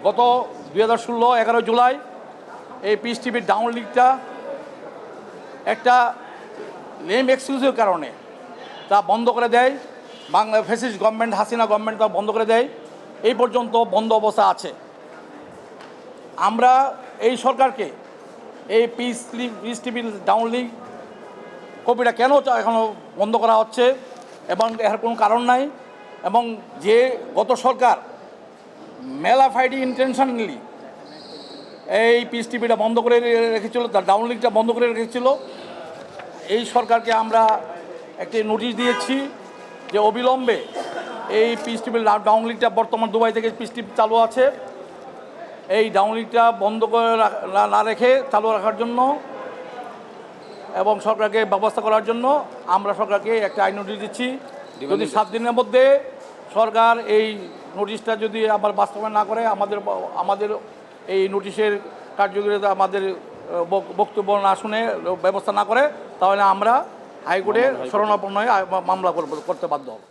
গত 2016 11 জুলাই এই পিস টিভির ডাউন লিগটা একটা নেম এক্সকিউজের কারণে তা বন্ধ করে দেয়। Bangla fascist government, Hasina government তা বন্ধ করে দেয়। এই পর্যন্ত বন্ধ অবস্থা আছে। আমরা এই সরকারকে এই পিস টিভির ডাউন লিগ কপিটা কেন এখনও বন্ধ করা হচ্ছে এবং এর কোনো কারণ নাই, এবং যে গত সরকার মেলাফাইডি ইন্টেনশনালি এই পিস টিভিটা বন্ধ করে রেখেছিল, তার ডাউন লিগটা বন্ধ করে রেখেছিল, এই সরকারকে আমরা একটি নোটিশ দিয়েছি যে অবিলম্বে এই পিস টিভির ডাউন লিগটা, বর্তমান দুবাই থেকে পিস টিভি চালু আছে, এই ডাউন লিগটা বন্ধ করে না রেখে চালু রাখার জন্য এবং সরকারকে ব্যবস্থা করার জন্য আমরা সরকারকে একটা আইন নোটিশ দিচ্ছি। যদি 7 দিনের মধ্যে সরকার এই নোটিশটা যদি আবার বাস্তবায়ন না করে, আমাদের এই নোটিশের কার্যকারিতা, আমাদের বক্তব্য না শুনে ব্যবস্থা না করে, তাহলে আমরা হাইকোর্টে শরণাপন্ন হয়ে মামলা করতে বাধ্য হব।